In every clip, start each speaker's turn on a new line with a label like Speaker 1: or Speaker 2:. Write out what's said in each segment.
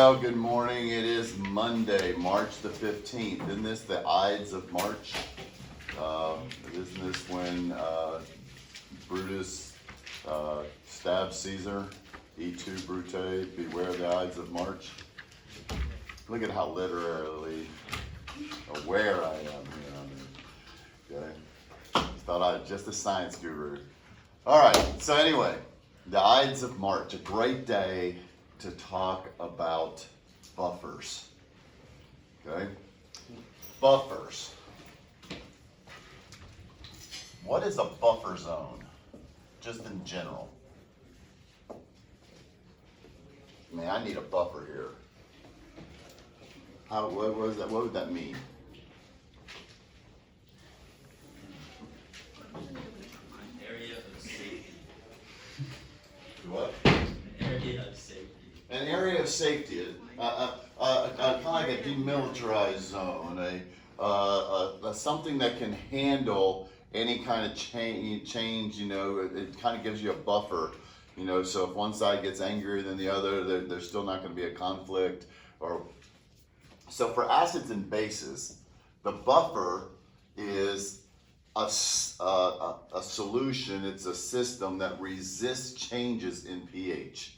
Speaker 1: Well, good morning. It is Monday, March the 15th. Isn't this the Ides of March? Isn't this when Brutus stabbed Caesar? E tu, Brute, beware the Ides of March. Look at how literally aware I am here. Okay. Thought I was just a science guru. All right. So anyway, the Ides of March, a great day to talk about buffers. Okay? Buffers. What is a buffer zone? Just in general. I mean, I need a buffer here. What would that mean?
Speaker 2: Area of safety.
Speaker 1: What?
Speaker 2: Area of safety.
Speaker 1: An area of safety, kind of like a demilitarized zone, something that can handle any kind of change. You know, it kind of gives you a buffer. You know, so if one side gets angrier than the other, there's still not going to be a conflict. So for acids and bases, the buffer is a solution. It's a system that resists changes in pH.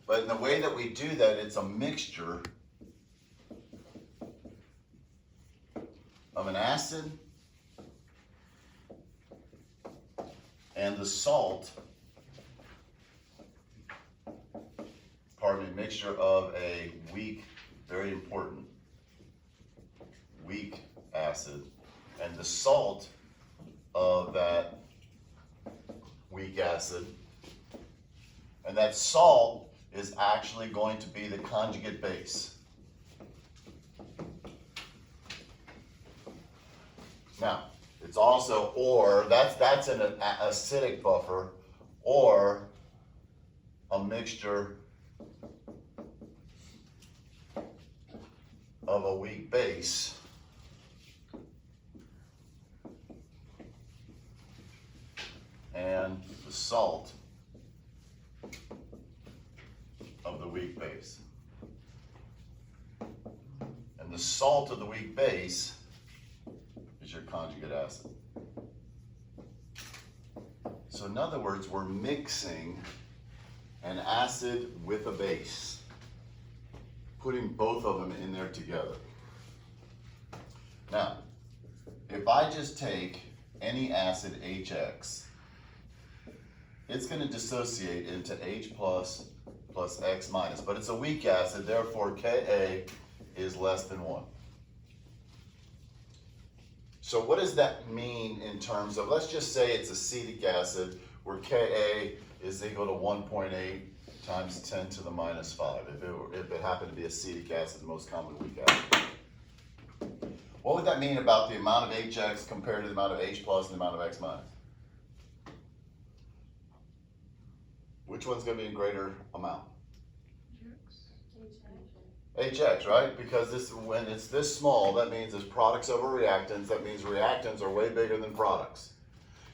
Speaker 1: But in the way that we do that, it's a mixture of an acid and the salt, mixture of a weak, very important, weak acid, and the salt of that weak acid. And that salt is actually going to be the conjugate base. Now, it's also, or that's an acidic buffer, or a mixture of a weak base and the salt of the weak base. And the salt of the weak base is your conjugate acid. So in other words, we're mixing an acid with a base, putting both of them in there together. Now, if I just take any acid HX, it's going to dissociate into H plus X minus, but it's a weak acid, therefore Ka is less than 1. So what does that mean in terms of, let's just say it's acetic acid, where Ka is equal to 1.8 times 10 to the minus 5, if it happened to be acetic acid, the most common weak acid. What would that mean about the amount of HX compared to the amount of H plus and the amount of X minus? Which one's going to be in greater amount? HX, right? Because when it's this small, that means it's products over reactants. That means reactants are way bigger than products.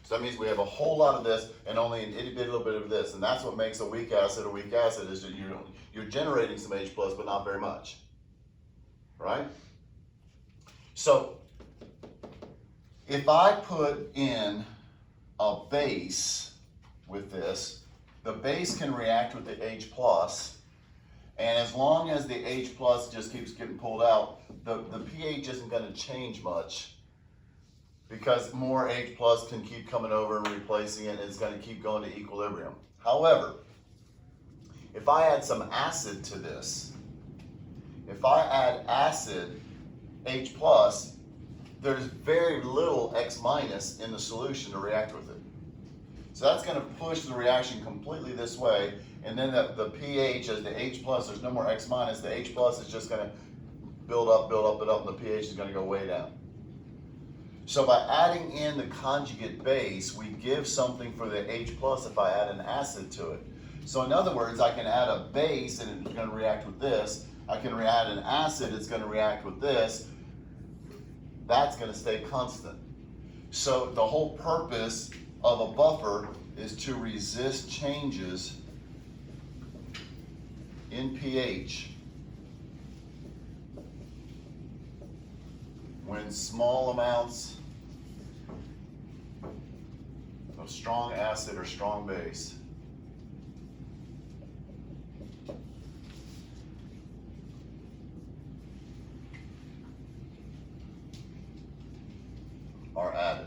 Speaker 1: So that means we have a whole lot of this and only an itty bitty little bit of this. And that's what makes a weak acid, is that you're generating some H plus, but not very much. Right? So if I put in a base with this, the base can react with the H plus, and as long as the H plus just keeps getting pulled out, the pH isn't going to change much, because more H plus can keep coming over and replacing it, and it's going to keep going to equilibrium. However, if I add some acid to this, if I add acid H plus, there's very little X minus in the solution to react with it. So that's going to push the reaction completely this way, and then the pH as the H plus, there's no more X minus, the H plus is just going to build up, and the pH is going to go way down. So by adding in the conjugate base, we give something for the H plus if I add an acid to it. So in other words, I can add a base and it's going to react with this. I can add an acid, it's going to react with this. That's going to stay constant. So the whole purpose of a buffer is to resist changes in pH when small amounts of strong acid or strong base are added.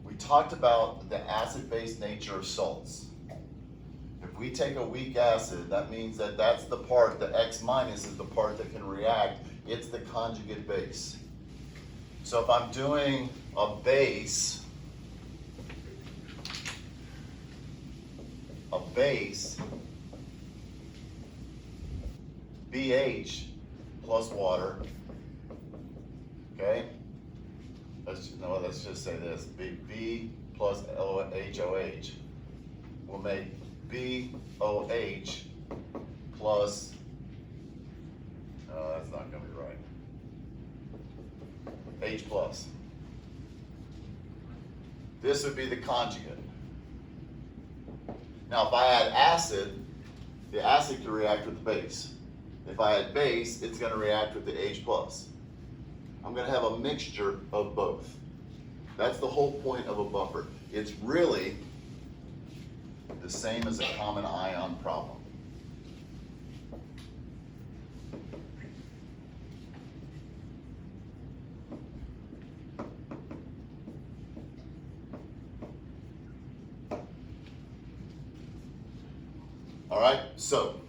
Speaker 1: We talked about the acid-base nature of salts. If we take a weak acid, that means that that's the part, the X minus is the part that can react. It's the conjugate base. So if I'm doing a base, BH plus water, okay? Let's just say this, B plus HOH will make BOH plus, that's not gonna be right, H plus. This would be the conjugate. Now if I add acid, the acid can react with the base. If I add base, it's gonna react with the H plus. I'm gonna have a mixture of both. That's the whole point of a buffer. It's really the same as a common ion problem. All right, so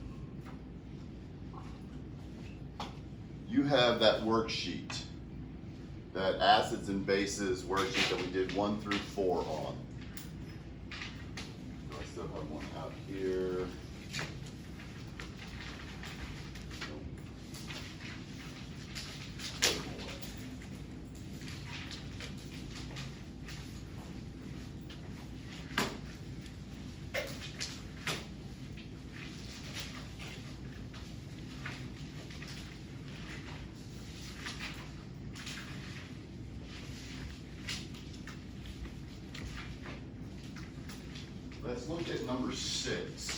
Speaker 1: you have that worksheet, that acids and bases worksheet that we did 1 through 4 on. I still have one out here. Let's look at number 6.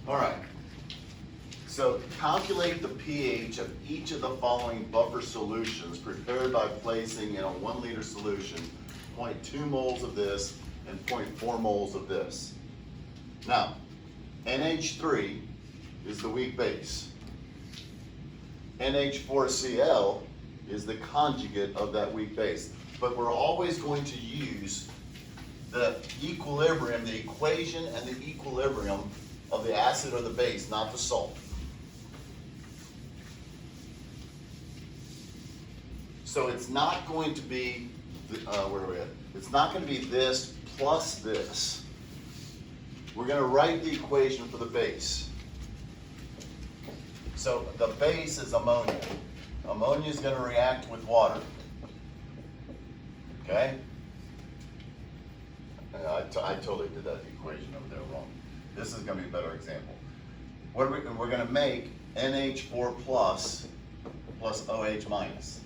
Speaker 1: All right, so calculate the pH of each of the following buffer solutions prepared by placing in a 1 liter solution 0.2 moles of this and 0.4 moles of this. Now, NH3 is the weak base. NH4Cl is the conjugate of that weak base. But we're always going to use the equilibrium, the equation and the equilibrium of the acid or the base, not the salt. So it's not going to be, where are we at? It's not going to be this plus this. We're going to write the equation for the base. So the base is ammonia. Ammonia is going to react with water. Okay? I totally did that equation over there wrong. This is going to be a better example. We're going to make NH4 plus OH minus.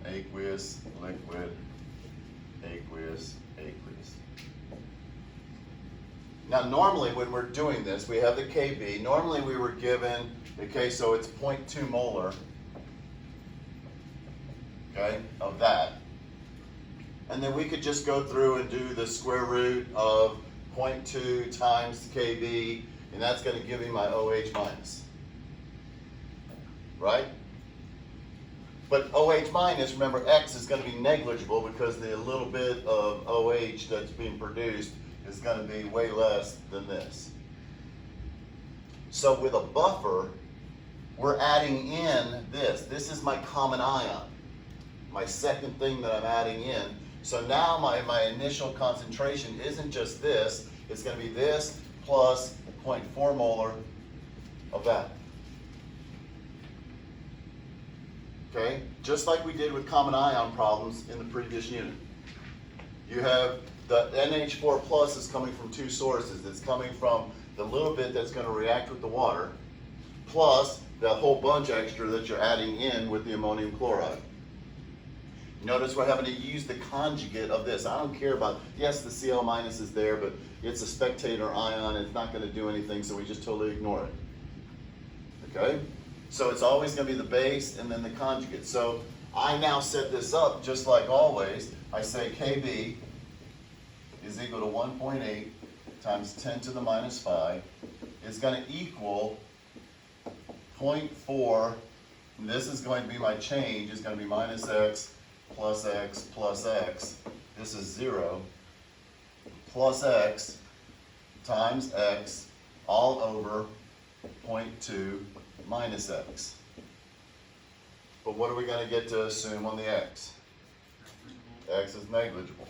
Speaker 1: Aqueous, liquid, aqueous, aqueous. Now normally when we're doing this, we have the KB. Normally we were given, okay, so it's 0.2 molar, okay, of that. And then we could just go through and do the square root of 0.2 times KB, and that's going to give me my OH minus. Right? But OH minus, remember X is going to be negligible because the little bit of OH that's being produced is going to be way less than this. So with a buffer, we're adding in this. This is my common ion, my second thing that I'm adding in. So now my initial concentration isn't just this, it's going to be this plus 0.4 molar of that. Okay? Just like we did with common ion problems in the previous unit. You have the NH4 plus is coming from two sources. It's coming from the little bit that's going to react with the water, plus the whole bunch extra that you're adding in with the ammonium chloride. Notice we're having to use the conjugate of this. I don't care about, yes, the Cl minus is there, but it's a spectator ion. It's not going to do anything, so we just totally ignore it. Okay? So it's always going to be the base and then the conjugate. So I now set this up just like always. I say Kb is equal to 1.8 times 10 to the minus 5 is going to equal 0.4. And this is going to be my change. It's going to be minus x plus x plus x. This is 0 plus x times x all over 0.2 minus x. But what are we going to get to assume on the x? X is negligible.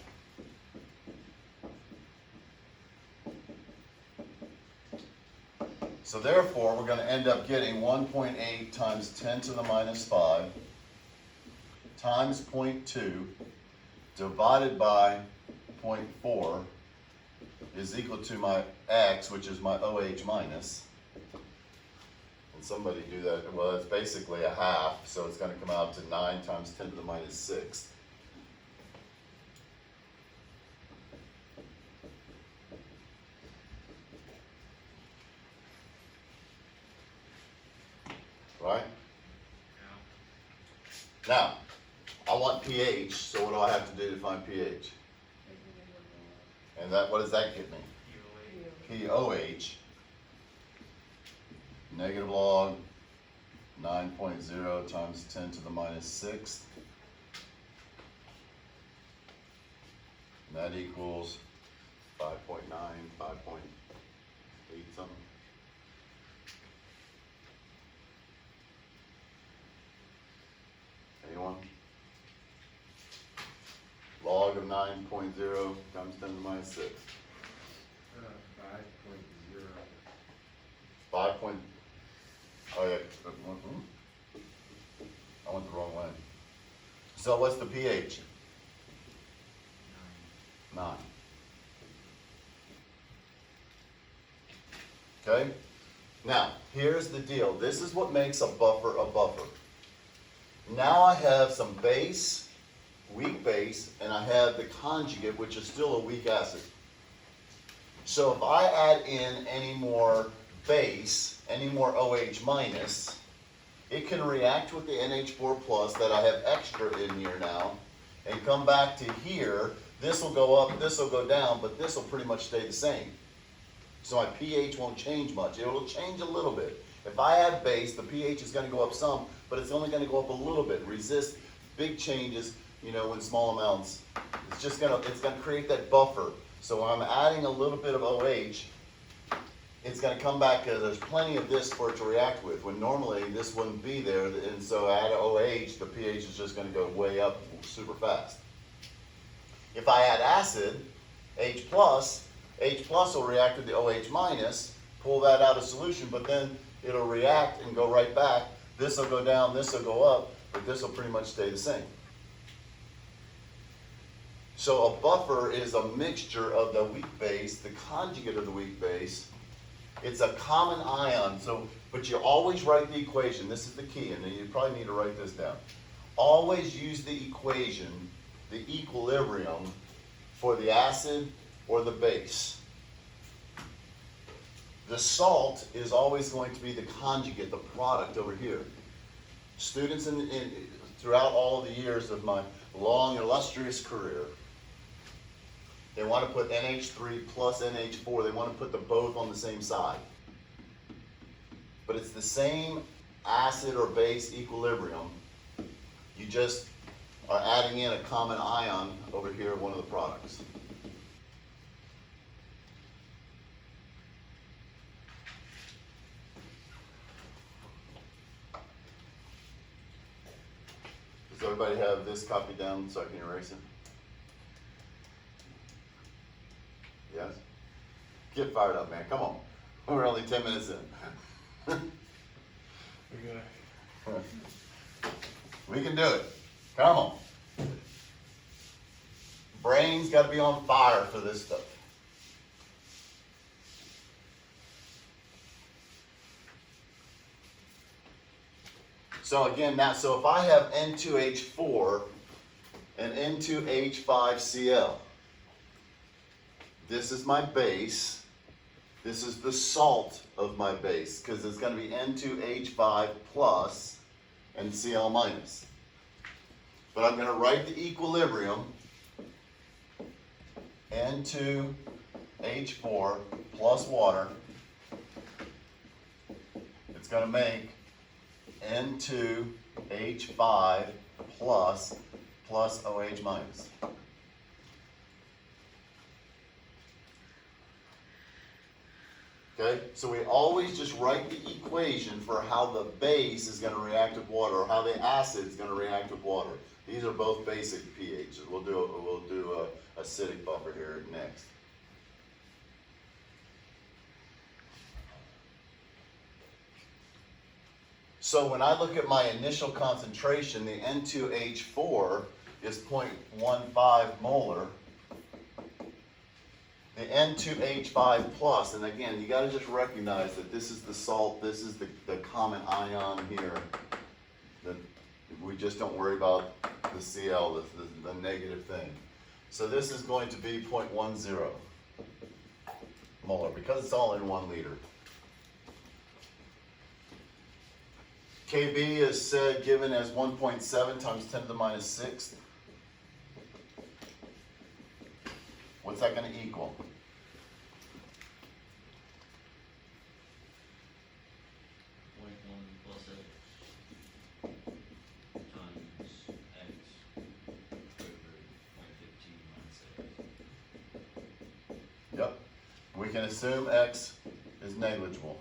Speaker 1: So therefore, we're going to end up getting 1.8 times 10 to the minus 5 times 0.2 divided by 0.4 is equal to my x, which is my OH minus. And somebody do that, well, it's basically a half, so it's going to come out to 9 times 10 to the minus 6. Right? Yeah. Now, I want pH, so what do I have to do to find pH? And that, what does that get me? pOH. Negative log 9.0 times 10 to the minus 6. And that equals 5.9, 5.8 something. Anyone? Log of 9.0 times 10 to the minus 6.
Speaker 3: 5.0.
Speaker 1: 5 point, oh yeah, I went the wrong way. So what's the pH? 9. Okay? Now, here's the deal. This is what makes a buffer a buffer. Now I have some base, weak base, and I have the conjugate, which is still a weak acid. So if I add in any more base, any more OH minus, it can react with the NH4 plus that I have extra in here now, and come back to here. This will go up, this will go down, but this will pretty much stay the same. So my pH won't change much. It will change a little bit. If I add base, the pH is going to go up some, but it's only going to go up a little bit. Resist big changes, you know, in small amounts. It's going to create that buffer. So when I'm adding a little bit of OH, it's going to come back because there's plenty of this for it to react with, when normally this wouldn't be there. And so add OH, the pH is just going to go way up super fast. If I add acid, H plus will react with the OH minus, pull that out of solution, but then it'll react and go right back. This will go down, this will go up, but this will pretty much stay the same. So a buffer is a mixture of the weak base, the conjugate of the weak base. It's a common ion, but you always write the equation. This is the key, and you probably need to write this down. Always use the equation, the equilibrium, for the acid or the base. The salt is always going to be the conjugate, the product over here. Students throughout all of the years of my long, illustrious career, they want to put NH3 plus NH4. They want to put them both on the same side. But it's the same acid or base equilibrium. You just are adding in a common ion over here of one of the products. Does everybody have this copied down so I can erase it? Yes? Get fired up, man. Come on. We're only 10 minutes in. We can do it. Come on. Brain's got to be on fire for this stuff. So again, now, so if I have N2H4 and N2H5Cl, this is my base. This is the salt of my base, because it's going to be N2H5 plus and Cl minus. But I'm going to write the equilibrium, N2H4 plus water. It's going to make N2H5 plus OH minus. Okay, so we always just write the equation for how the base is going to react with water, or how the acid is going to react with water. These are both basic pHs. We'll do a acidic buffer here next. So when I look at my initial concentration, the N2H4 is 0.15 molar. The N2H5 plus, and again, you got to just recognize that this is the salt, this is the common ion here. We just don't worry about the Cl, the negative thing. So this is going to be 0.10 molar, because it's all in 1 liter. Kb is given as 1.7 times 10 to the minus 6. What's that going to equal? Yep. We can assume X is negligible.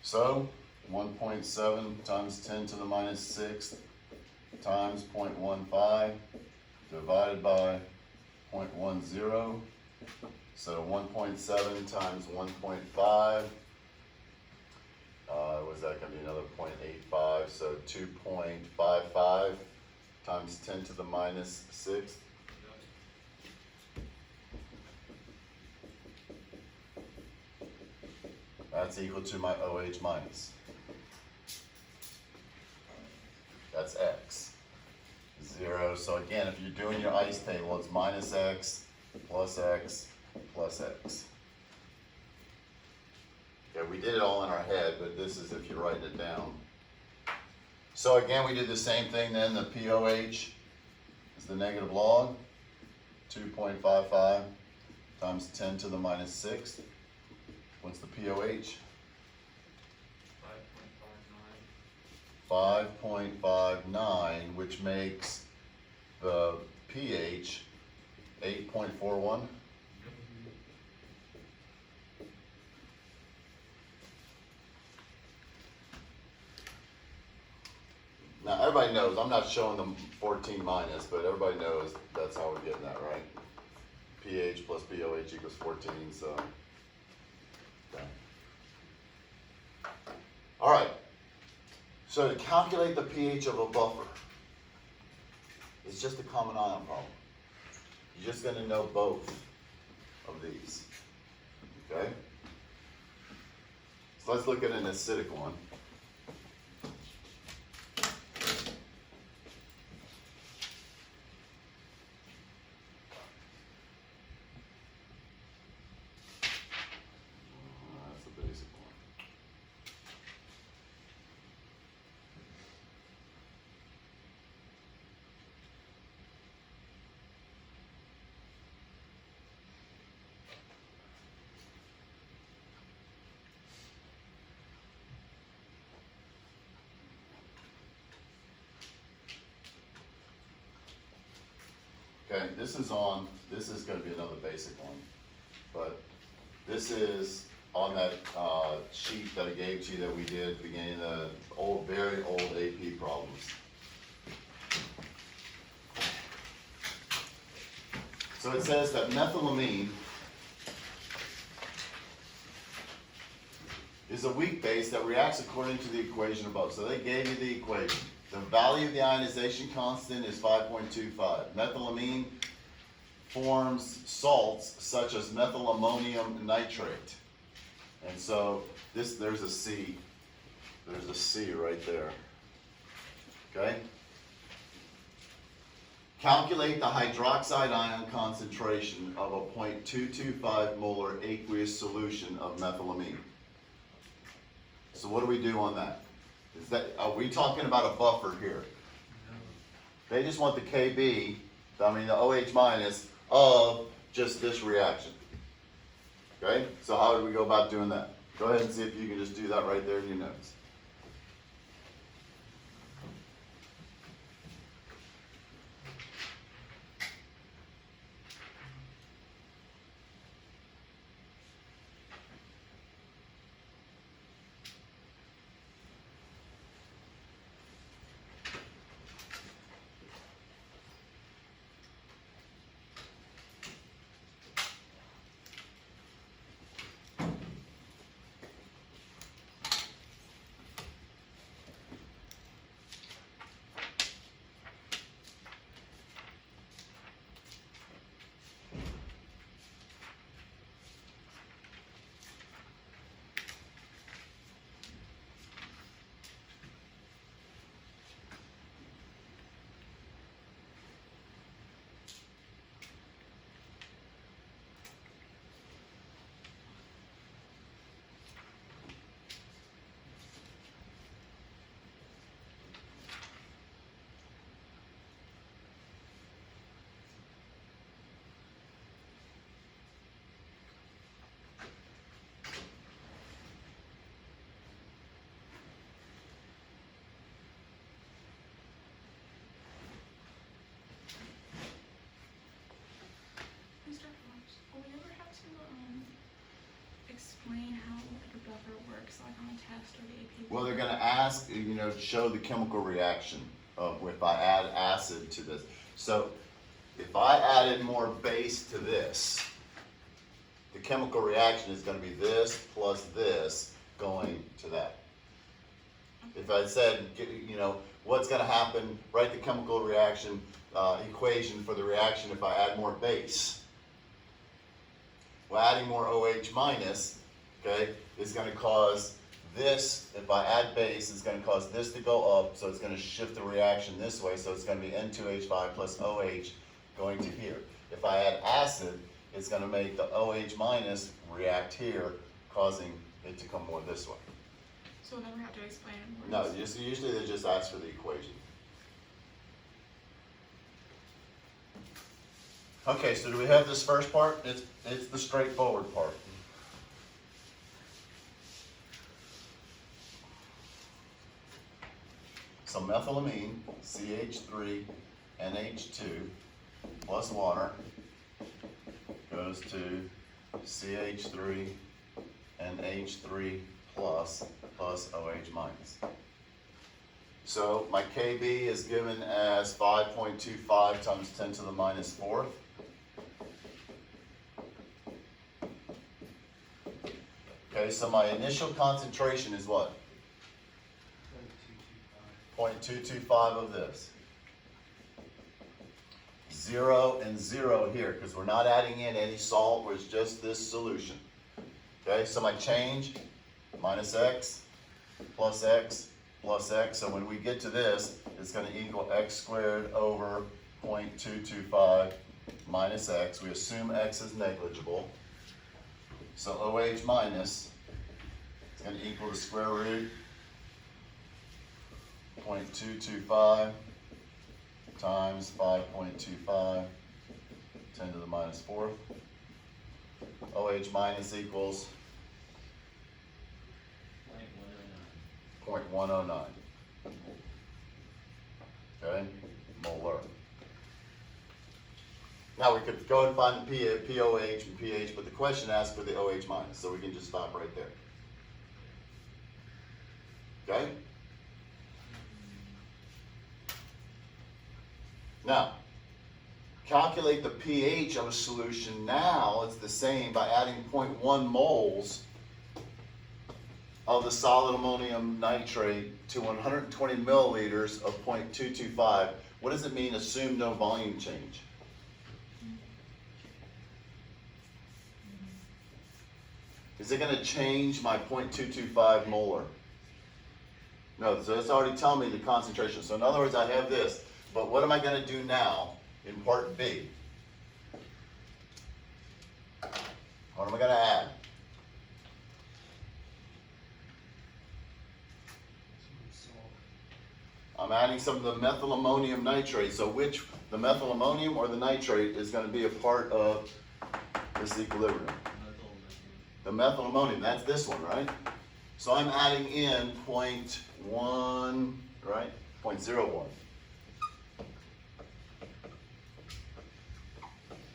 Speaker 1: So 1.7 times 10 to the minus 6 times 0.15 divided by 0.10. So 1.7 times 1.5. Was that going to be another 0.85? So 2.55 times 10 to the minus 6. That's equal to my OH minus. That's X. 0. So again, if you're doing your ice table, it's minus X plus X plus X. Okay, we did it all in our head, but this is if you're writing it down. So again, we did the same thing then. The POH is the negative log. 2.55 times 10 to the minus 6. What's the POH? 5.59, which makes the pH 8.41. Now everybody knows, I'm not showing them 14 minus, but everybody knows that's how we're getting that, right? pH plus POH equals 14, so. Okay. All right. So to calculate the pH of a buffer, it's just a common ion problem. You're just going to know both of these. Okay? So let's look at an acidic one. That's the basic one. Okay, this is gonna be another basic one, but this is on that, sheet that I gave to you that we did at the beginning of the very old AP problems. So it says that methylamine is a weak base that reacts according to the equation above. So they gave you the equation. The value of the ionization constant is 5.25. Methylamine forms salts such as methylammonium nitrate. And so there's a C. There's a C right there. Okay? Calculate the hydroxide ion concentration of a 0.225 molar aqueous solution of methylamine. So what do we do on that? Are we talking about a buffer here? They just want the Kb, the OH minus of just this reaction. Okay? So how would we go about doing that? Go ahead and see if you can just do that right there in your notes.
Speaker 3: Mr. Hobbs, will we ever have to explain how like a buffer works, like on a test or the AP?
Speaker 1: Well, they're going to ask, show the chemical reaction of if I add acid to this. So if I added more base to this, the chemical reaction is going to be this plus this going to that. If I said, what's going to happen, write the chemical reaction equation for the reaction if I add more base. Well, adding more OH minus, okay, is going to cause this, if I add base, it's going to cause this to go up, so it's going to shift the reaction this way, so it's going to be N2H5 plus OH going to here. If I add acid, it's going to make the OH minus react here, causing it to come more this way.
Speaker 3: So we'll never have to explain it.
Speaker 1: No, usually they just ask for the equation. Okay, so do we have this first part? It's the straightforward part. So methylamine, CH3, NH2, plus water, goes to CH3, NH3 plus OH minus. So my Kb is given as 5.25 times 10 to the minus 4th. Okay, so my initial concentration is what? 0.225 of this. 0 and 0 here, because we're not adding in any salt, it's just this solution. Okay, so my change, minus x, plus x, plus x. So when we get to this, it's going to equal x squared over 0.225 minus x. We assume x is negligible. So OH minus is going to equal the square root 0.225 times 5.25, 10 to the minus 4th. OH minus equals 0.109. Okay, molar. Now, we could go and find the POH and pH, but the question asks for the OH minus, so we can just stop right there. Okay? Now, calculate the pH of a solution. Now, it's the same by adding 0.1 moles of the solid ammonium nitrate to 120 milliliters of 0.225. What does it mean, assume no volume change? Is it going to change my 0.225 molar? No, so it's already telling me the concentration. So in other words, I have this. But what am I going to do now in part B? What am I going to add? I'm adding some of the methyl ammonium nitrate. So which, the methyl ammonium or the nitrate, is going to be a part of this equilibrium? The methyl ammonium, that's this one, right? So I'm adding in 0.1, right? 0.01.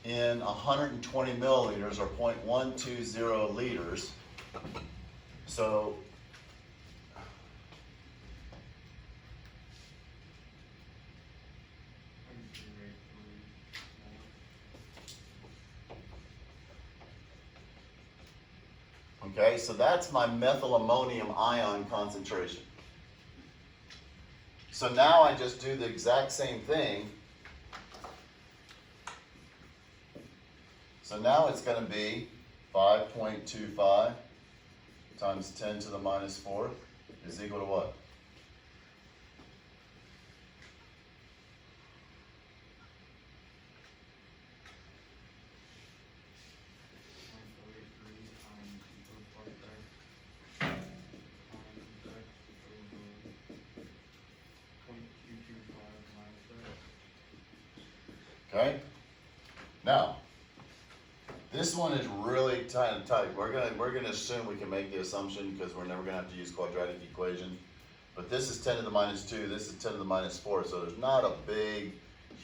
Speaker 1: In 120 milliliters, or 0.120 liters. So okay, so that's my methyl ammonium ion concentration. So now I just do the exact same thing. So now it's going to be 5.25 times 10 to the minus 4 is equal to what? Okay. Now, this one is really tight. We're gonna assume we can make the assumption because we're never gonna have to use quadratic equation. But this is 10 to the minus 2. This is 10 to the minus 4. So there's not a big,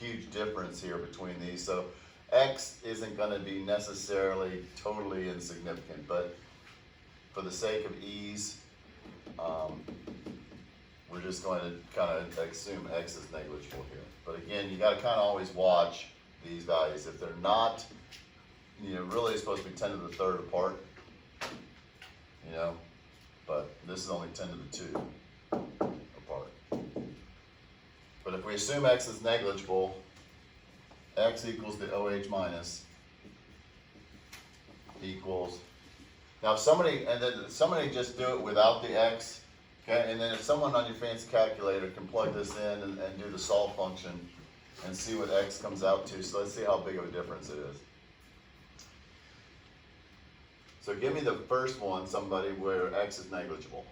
Speaker 1: huge difference here between these. So x isn't gonna be necessarily totally insignificant. But for the sake of ease, we're just going to kind of assume x is negligible here. But again, you got to kind of always watch these values. If they're not, really it's supposed to be 10 to the third apart, but this is only 10 to the 2 apart. But if we assume x is negligible, x equals the OH minus equals, now if somebody just do it without the x, okay, and then if someone on your fancy calculator can plug this in and do the solve function and see what x comes out to. So let's see how big of a difference it is. So give me the first one, somebody, where x is negligible.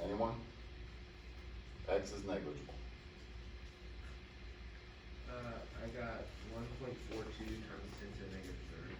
Speaker 1: Anyone? X is negligible.
Speaker 4: I got 1.42 times 10 to the negative third.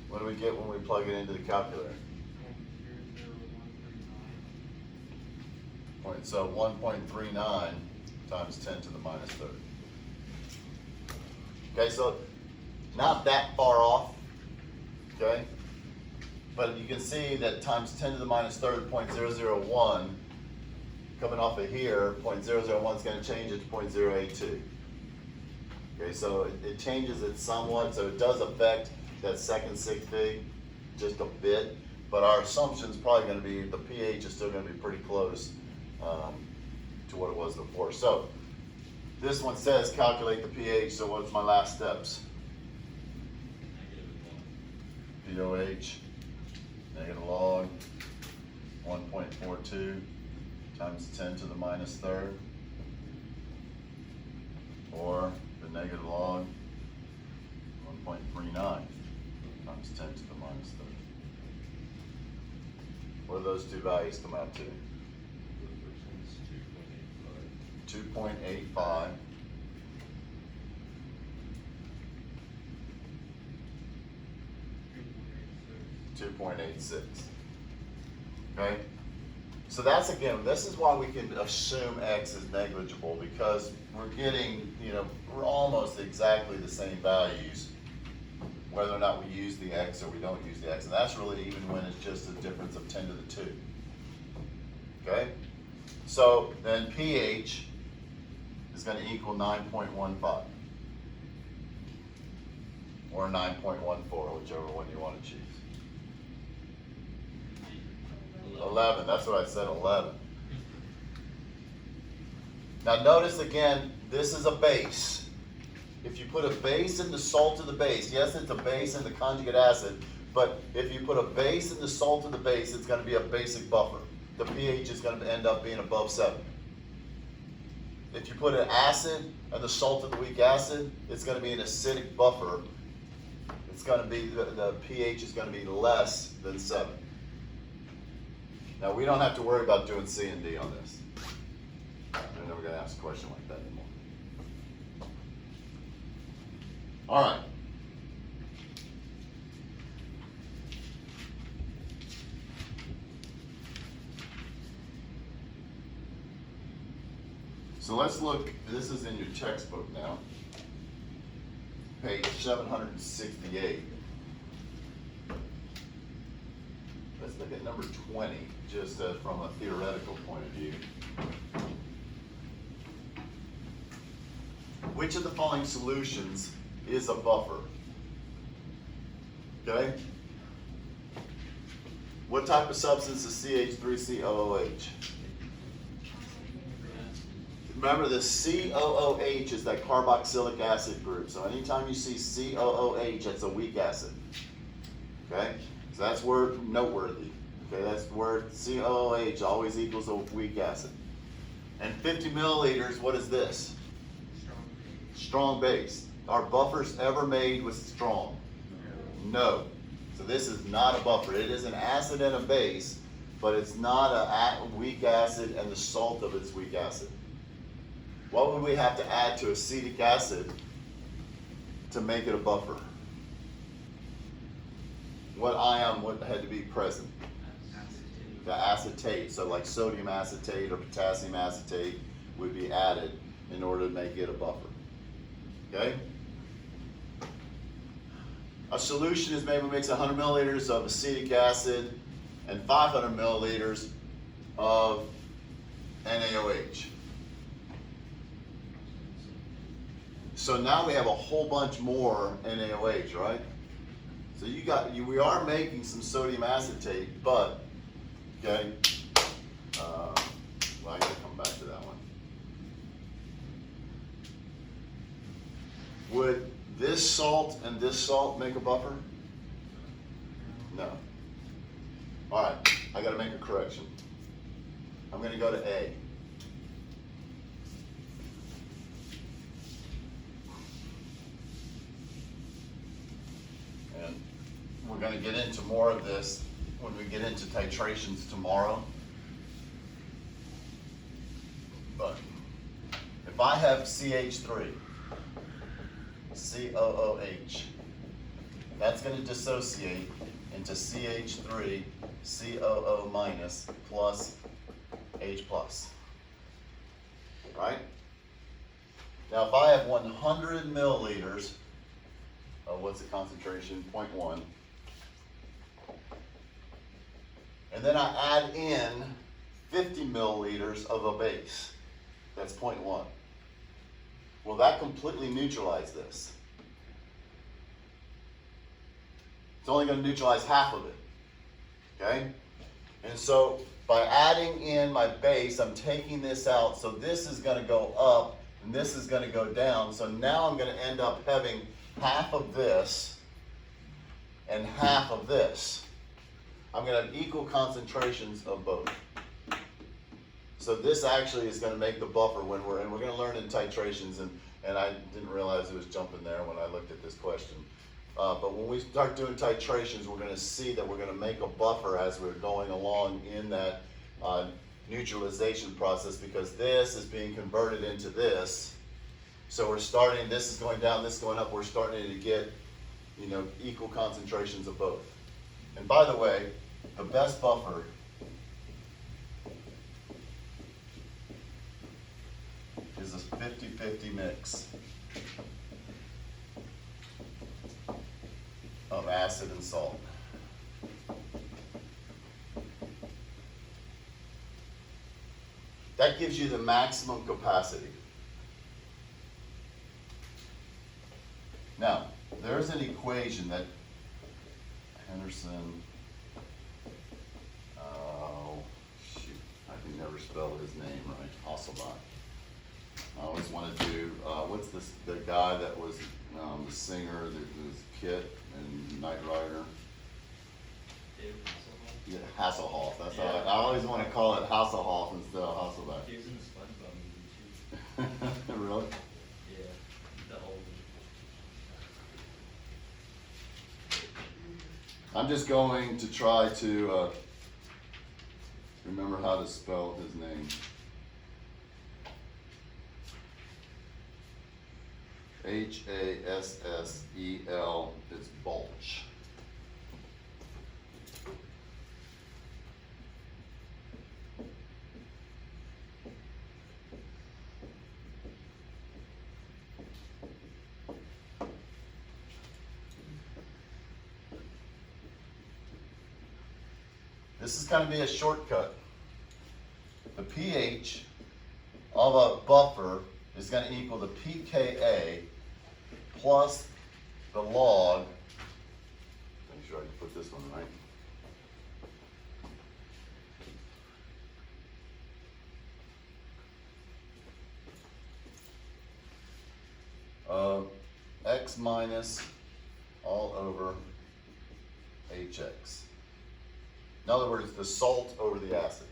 Speaker 1: What do we get when we plug it into the calculator? So 1.39 times 10 to the minus third. Okay, so not that far off, okay? But you can see that times 10 to the minus third, 0.001, coming off of here, 0.001 is going to change it to 0.082. Okay, so it changes it somewhat, so it does affect that second sig fig just a bit, but our assumption is probably going to be the pH is still going to be pretty close to what it was before. So this one says calculate the pH, so what's my last steps? POH, negative log 1.42 times 10 to the minus third, or the negative log 1.39 times 10 to the minus third. What do those two values come out to? 2.85. 2.86. Okay? So that's, again, this is why we can assume X is negligible, because we're getting, we're almost exactly the same values, whether or not we use the X or we don't use the X. And that's really even when it's just a difference of 10 to the 2. Okay? So then pH is going to equal 9.15. Or 9.14, whichever one you want to choose. 11, that's what I said, 11. Now notice again, this is a base. If you put a base in the salt of the base, yes, it's a base in the conjugate acid, but if you put a base in the salt of the base, it's going to be a basic buffer. The pH is going to end up being above 7. If you put an acid and the salt of the weak acid, it's going to be an acidic buffer. It's going to be, the pH is going to be less than 7. Now, we don't have to worry about doing C and D on this. We're never going to ask a question like that anymore. All right. So let's look, this is in your textbook now, page 768. Let's look at number 20, just from a theoretical point of view. Which of the following solutions is a buffer? Okay? What type of substance is CH3COOH? Remember, the COOH is that carboxylic acid group. So anytime you see COOH, that's a weak acid. Okay? So that's word noteworthy. Okay, that's word COOH always equals a weak acid. And 50 milliliters, what is this? Strong base. Are buffers ever made with strong? No. So this is not a buffer. It is an acid and a base, but it's not a weak acid and the salt of its weak acid. What would we have to add to acetic acid to make it a buffer? What ion would had to be present? The acetate. So like sodium acetate or potassium acetate would be added in order to make it a buffer. Okay? A solution is made when we mix 100 milliliters of acetic acid and 500 milliliters of NaOH. So now we have a whole bunch more NaOH, right? So we are making some sodium acetate, but, okay, well, I gotta come back to that one. Would this salt and this salt make a buffer? No. All right, I gotta make a correction. I'm gonna go to A. And we're gonna get into more of this when we get into titrations tomorrow. But if I have CH3, COOH, that's going to dissociate into CH3, COO minus plus H plus. Right? Now if I have 100 milliliters of what's the concentration? 0.1. And then I add in 50 milliliters of a base. That's 0.1. Will that completely neutralize this? It's only going to neutralize half of it. Okay? And so by adding in my base, I'm taking this out. So this is going to go up and this is going to go down. So now I'm going to end up having half of this and half of this. I'm going to have equal concentrations of both. So this actually is gonna make the buffer when we're gonna learn in titrations, and I didn't realize it was jumping there when I looked at this question. But when we start doing titrations, we're gonna see that we're gonna make a buffer as we're going along in that neutralization process, because this is being converted into this. So we're starting, this is going down, this is going up, we're starting to get, you know, equal concentrations of both. And by the way, the best buffer is a 50-50 mix of acid and salt. That gives you the maximum capacity. Now, there's an equation that Henderson, oh, shoot, I can never spell his name right, Hasselbach. I always want to do, what's this, the guy that was the singer, that was Kit and Knight Rider?
Speaker 2: David Hasselhoff.
Speaker 1: Yeah, Hasselhoff, that's
Speaker 2: Yeah.
Speaker 1: how I always want to call it Hasselhoff instead of Hasselbach.
Speaker 2: He was in the SpongeBob movie too.
Speaker 1: Really?
Speaker 2: Yeah, the old.
Speaker 1: I'm just going to try to remember how to spell his name. Hassel, it's Balch. This is going to be a shortcut. The pH of a buffer is going to equal the pKa plus the log. Make sure I can put this one right. Of x minus all over hx. In other words, the salt over the acid.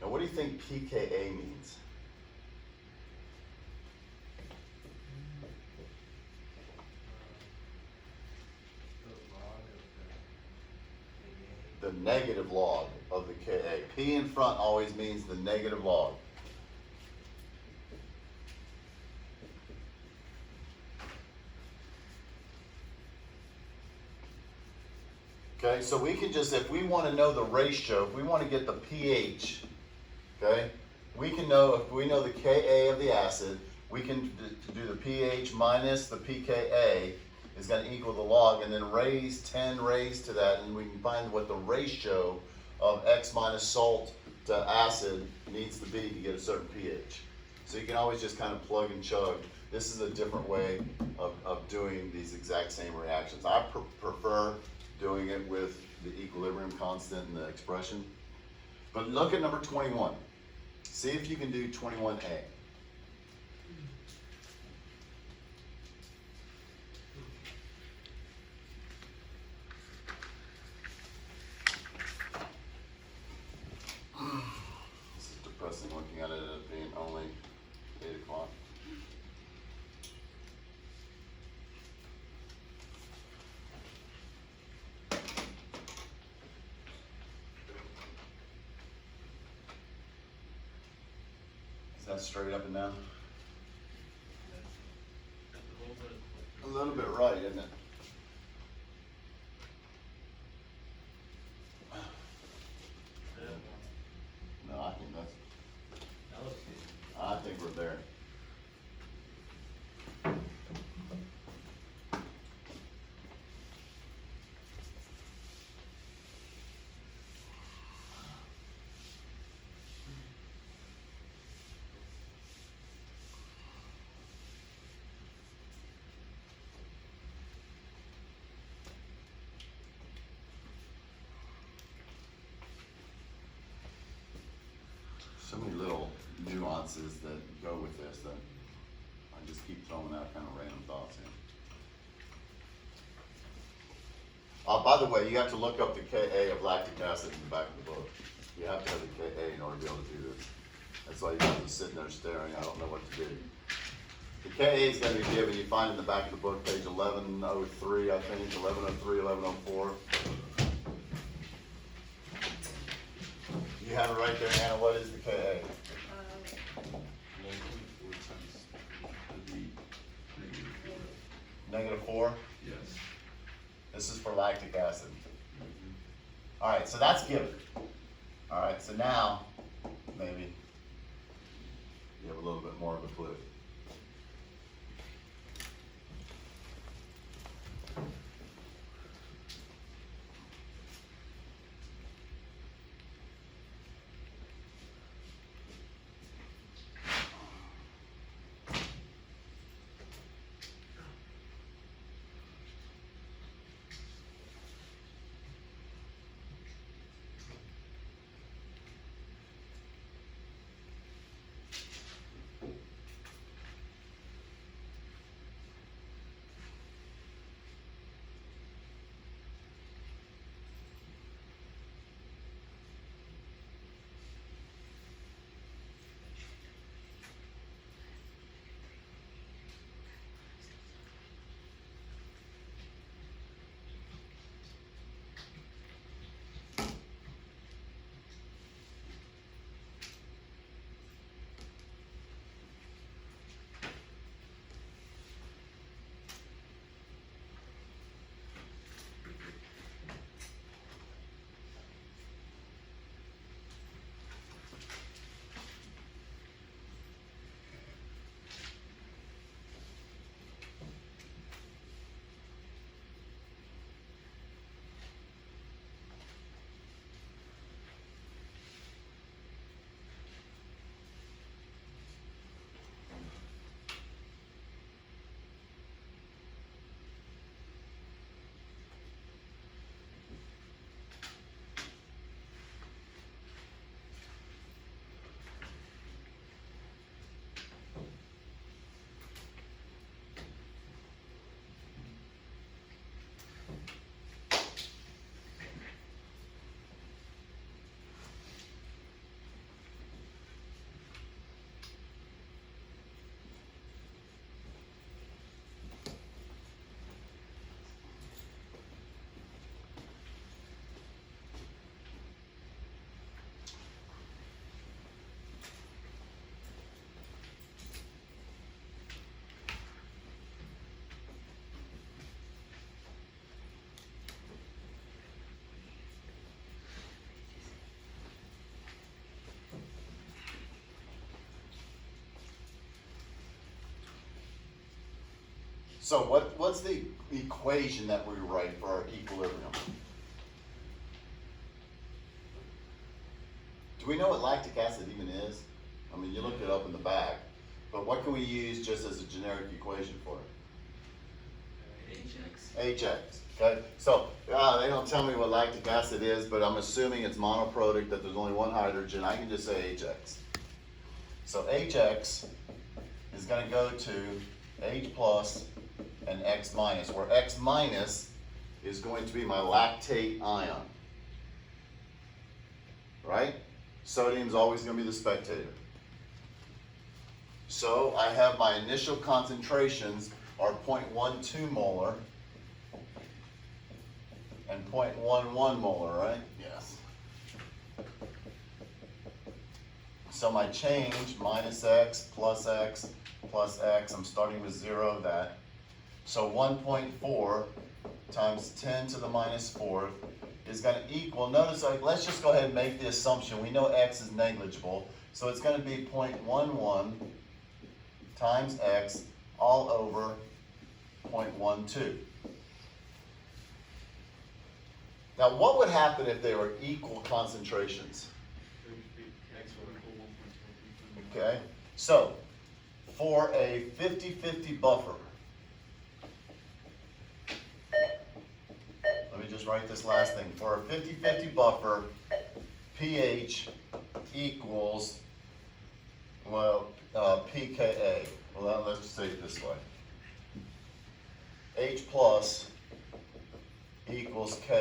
Speaker 1: Now, what do you think pKa means? The negative log of the Ka. P in front always means the negative log. Okay, so we can just, if we want to know the ratio, if we want to get the pH, okay, we can know, if we know the Ka of the acid, we can do the pH minus the pKa is going to equal the log, and then raise 10 raised to that, and we can find what the ratio of x minus salt to acid needs to be to get a certain pH. So you can always just kind of plug and chug. This is a different way of doing these exact same reactions. I prefer doing it with the equilibrium constant and the expression. But look at number 21. See if you can do 21A. This is depressing looking at it being only 8 o'clock. Is that straight up and down? A little bit right, isn't it? No, I think that's,
Speaker 2: That looks good.
Speaker 1: I think we're there. So many little nuances that go with this that I just keep throwing out kind of random thoughts in. By the way, you have to look up the Ka of lactic acid in the back of the book. You have to have the Ka in order to be able to do this. That's why you have to be sitting there staring, I don't know what to do. The Ka is gonna be given, you find in the back of the book, page 1103, I think, 1103, 1104. You have it right there, Hannah, what is the Ka?
Speaker 5: 1.4 times would be -4.
Speaker 1: -4?
Speaker 5: Yes.
Speaker 1: This is for lactic acid. All right, so that's given. All right, so now, maybe you have a little bit more of a clue. So what's the equation that we write for our equilibrium? Do we know what lactic acid even is? I mean, you look it up in the back, but what can we use just as a generic equation for it? HX, okay? So, they don't tell me what lactic acid is, but I'm assuming it's monoprotic, that there's only one hydrogen. I can just say HX. So HX is gonna go to H plus and X minus, where X minus is going to be my lactate ion. Right? Sodium's always gonna be the spectator. So I have my initial concentrations are 0.12 molar and 0.11 molar, right? Yes. So my change, minus X plus X plus X, I'm starting with 0 of that. So 1.4 times 10 to the minus 4th is going to equal, notice, let's just go ahead and make the assumption, we know X is negligible, so it's going to be 0.11 times X all over 0.12. Now what would happen if they were equal concentrations? Okay, so for a 50-50 buffer, let me just write this last thing. For a 50-50 buffer, pH equals, well, pKa. Well, let's say it this way. H plus equals Ka,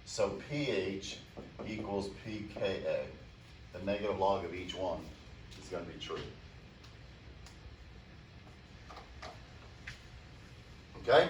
Speaker 1: so pH equals pKa. The negative log of each one is gonna be true. Okay?